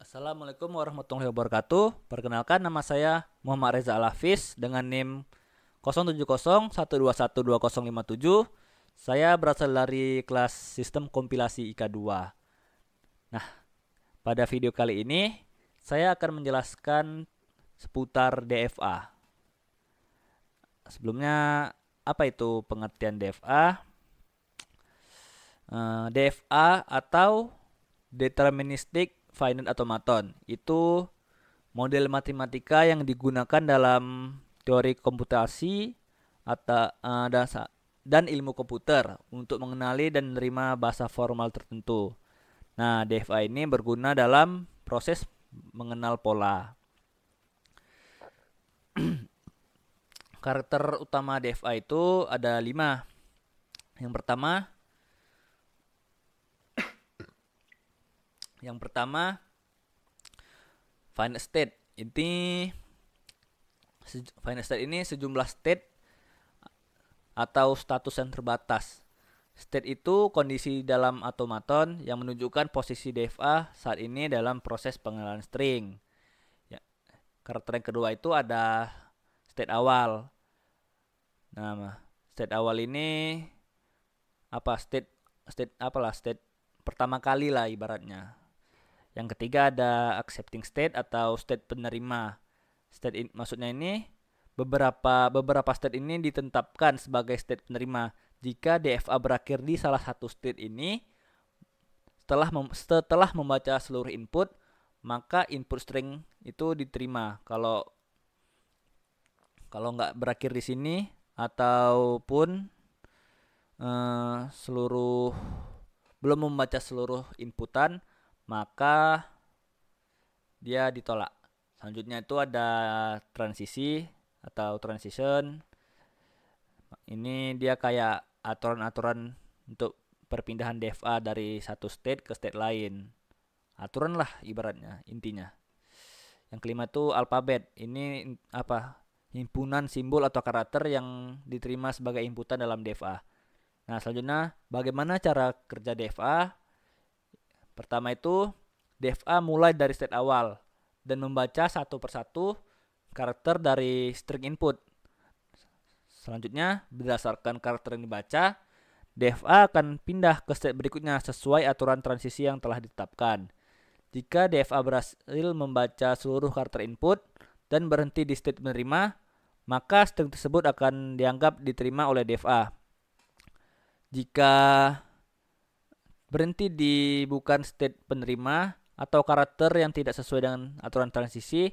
Assalamualaikum warahmatullahi wabarakatuh. Perkenalkan, nama saya Muhammad Reza Alhafiz dengan NIM 07012122057. Saya berasal dari kelas Sistem Kompilasi IK2. Nah, pada video kali ini saya akan menjelaskan seputar DFA. Sebelumnya, apa itu pengertian DFA? DFA atau Deterministic Finite Automaton itu model matematika yang digunakan dalam teori komputasi atau dan ilmu komputer untuk mengenali dan menerima bahasa formal tertentu. Nah, DFA ini berguna dalam proses mengenal pola. Karakter utama DFA itu ada 5. Yang pertama, finite state. Finite state ini sejumlah state atau status yang terbatas. State itu kondisi dalam automaton yang menunjukkan posisi DFA saat ini dalam proses pengenalan string. Ya, karakter yang kedua itu ada state awal. Nah, state awal ini state pertama kali lah ibaratnya. Yang ketiga ada accepting state atau state penerima. Maksudnya ini beberapa state ini ditetapkan sebagai state penerima jika DFA berakhir di salah satu state ini. Setelah membaca seluruh input, maka input string itu diterima. Kalau nggak berakhir di sini ataupun belum membaca seluruh inputan, maka dia ditolak. Selanjutnya itu ada transisi atau transition. Ini dia kayak aturan-aturan untuk perpindahan DFA dari satu state ke state lain. Aturan lah ibaratnya, intinya. Yang kelima itu alfabet. Ini himpunan simbol atau karakter yang diterima sebagai inputan dalam DFA. Nah, selanjutnya bagaimana cara kerja DFA? Pertama itu DFA mulai dari state awal dan membaca satu persatu karakter dari string input. Selanjutnya, berdasarkan karakter yang dibaca, DFA akan pindah ke state berikutnya sesuai aturan transisi yang telah ditetapkan. Jika DFA berhasil membaca seluruh karakter input dan berhenti di state penerima, maka string tersebut akan dianggap diterima oleh DFA. Jika berhenti di bukan state penerima atau karakter yang tidak sesuai dengan aturan transisi,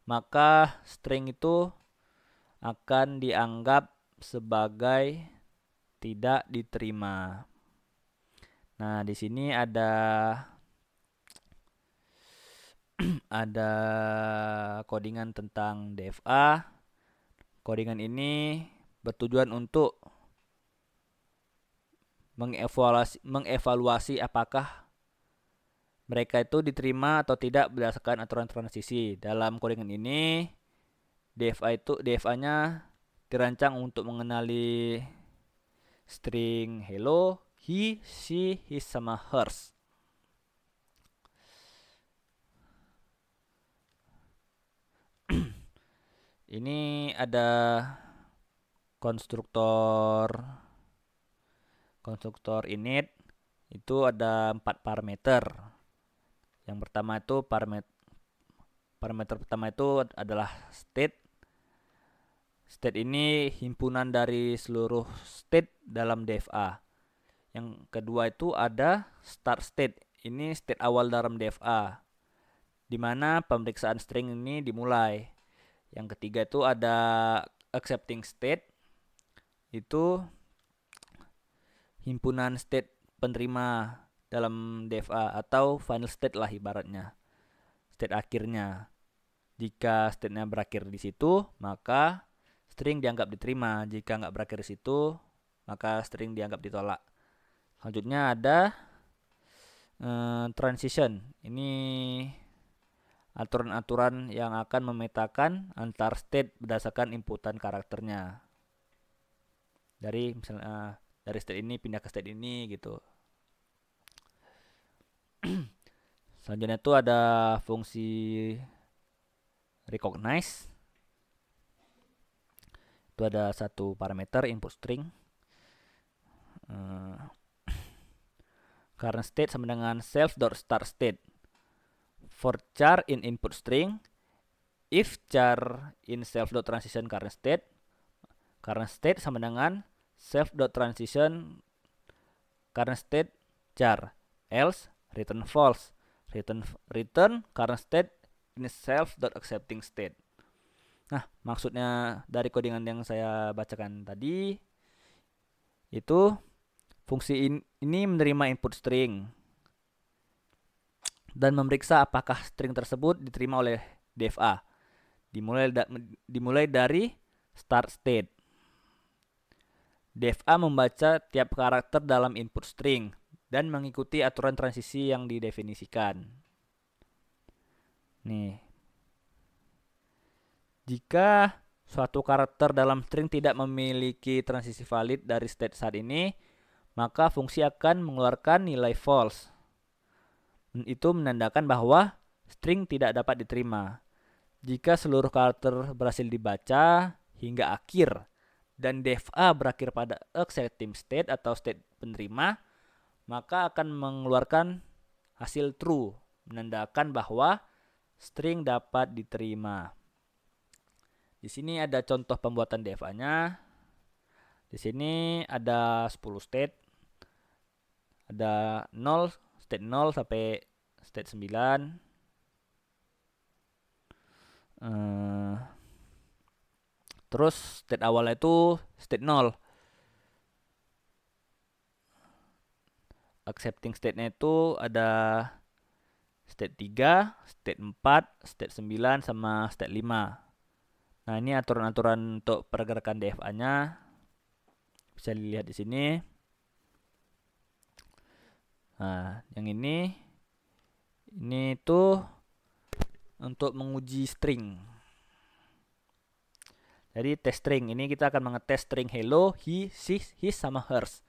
maka string itu akan dianggap sebagai tidak diterima. Nah, di sini ada codingan tentang DFA. Codingan ini bertujuan untuk mengevaluasi apakah mereka itu diterima atau tidak berdasarkan aturan transisi. Dalam codingan ini, DFA-nya dirancang untuk mengenali string hello, he, she, his, sama hers. Ini ada konstruktor init, itu ada 4 parameter. Yang pertama itu parameter pertama itu adalah state. State ini himpunan dari seluruh state dalam DFA. Yang kedua itu ada start state. Ini state awal dalam DFA, di mana pemeriksaan string ini dimulai. Yang ketiga itu ada accepting state. Itu himpunan state penerima dalam DFA atau final state lah ibaratnya. State akhirnya. Jika state-nya berakhir di situ, maka string dianggap diterima. Jika nggak berakhir di situ, maka string dianggap ditolak. Selanjutnya ada transition. Ini aturan-aturan yang akan memetakan antar state berdasarkan inputan karakternya. Dari misalnya dari state ini pindah ke state ini gitu. Selanjutnya itu ada fungsi recognize. Itu ada satu parameter input string. Current state sama dengan self.startState. For char in input string, if char in self.transition current state sama dengan self.transition current state char, else return false, return current state in self.accepting state. Nah, maksudnya dari codingan yang saya bacakan tadi itu fungsi ini menerima input string dan memeriksa apakah string tersebut diterima oleh DFA. Dimulai dari start state. DFA membaca tiap karakter dalam input string dan mengikuti aturan transisi yang didefinisikan. Nih. Jika suatu karakter dalam string tidak memiliki transisi valid dari state saat ini, maka fungsi akan mengeluarkan nilai false. Itu menandakan bahwa string tidak dapat diterima. Jika seluruh karakter berhasil dibaca hingga akhir dan DFA berakhir pada accepting state atau state penerima, maka akan mengeluarkan hasil true, menandakan bahwa string dapat diterima. Di sini ada contoh pembuatan DFA-nya. Di sini ada 10 state. Ada 0, state 0 sampai state 9. Terus state awalnya itu state 0. Accepting state-nya itu ada state 3, state 4, state 9 sama state 5. Nah, ini aturan-aturan untuk pergerakan DFA-nya. Bisa dilihat di sini. Nah, yang ini tuh untuk menguji string. Jadi tes string ini kita akan mengetes string hello, he, she, his sama hers.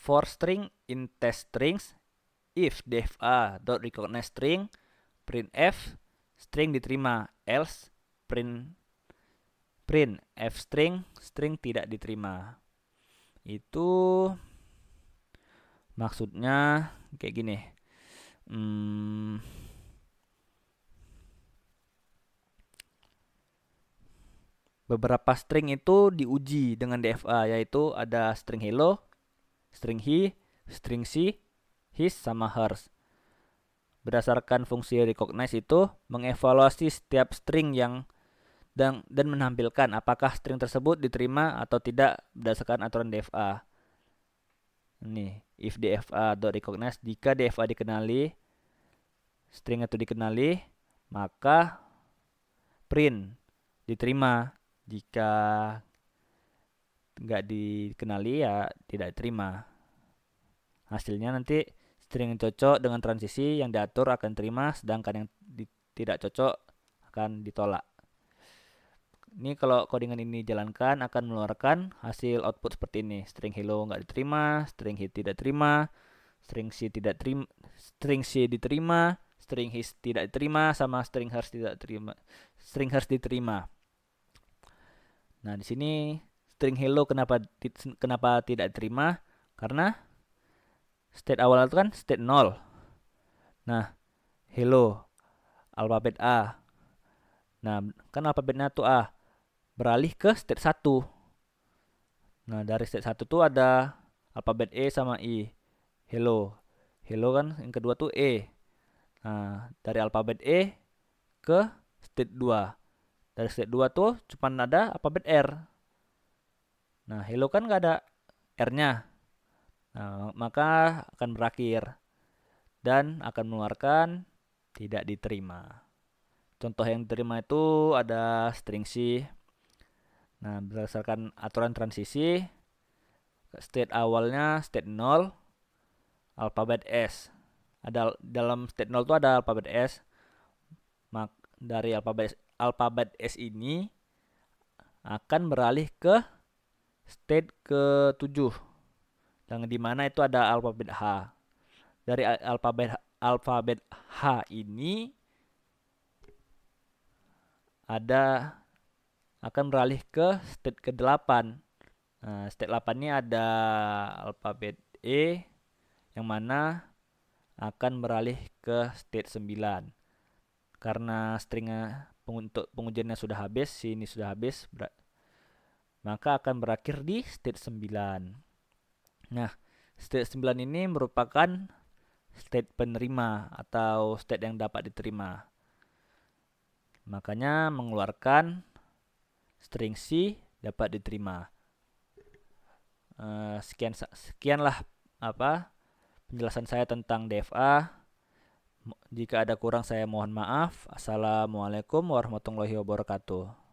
For string in test strings, if DFA dot recognize string, printf string diterima, else print f string tidak diterima. Itu maksudnya kayak gini. Beberapa string itu diuji dengan DFA, yaitu ada string hello, string he, string she, his sama hers. Berdasarkan fungsi recognize itu mengevaluasi setiap string yang dan menampilkan apakah string tersebut diterima atau tidak berdasarkan aturan DFA. Ini if DFA dot recognize, jika DFA dikenali, string itu dikenali, maka print diterima. Jika nggak dikenali ya tidak diterima. Hasilnya nanti string yang cocok dengan transisi yang diatur akan terima, sedangkan yang tidak cocok akan ditolak. Ini kalau codingan ini dijalankan akan mengeluarkan hasil output seperti ini. String hello nggak diterima, string he tidak terima, string c tidak terima, string c diterima, string his tidak diterima, sama string hers tidak terima. String hers diterima. Nah, di sini string hello kenapa tidak diterima? Karena state awal itu kan state 0. Nah, hello alfabet A. Nah, kan alfabetnya tuh A. Beralih ke state 1. Nah, dari state 1 tuh ada alfabet E sama I. Hello. Hello kan yang kedua tuh E. Nah, dari alfabet E ke state 2. Dari state 2 tuh cuma ada alfabet R. Nah, hello kan nggak ada R-nya. Nah, maka akan berakhir dan akan mengeluarkan tidak diterima. Contoh yang diterima itu ada string C. Nah, berdasarkan aturan transisi, state awalnya state 0, alfabet S. Dalam state 0 itu ada alfabet S. Dari alfabet S ini akan beralih ke state ke-7 yang dimana itu ada alfabet H. Dari alfabet H ini akan beralih ke state ke-8. Nah, state 8 ini ada alfabet E yang mana akan beralih ke state 9. Karena stringnya untuk pengujiannya sudah habis, ini sudah habis, maka akan berakhir di state 9. Nah, state 9 ini merupakan state penerima atau state yang dapat diterima. Makanya mengeluarkan string C dapat diterima. Sekianlah penjelasan saya tentang DFA. Jika ada kurang saya mohon maaf. Assalamualaikum warahmatullahi wabarakatuh.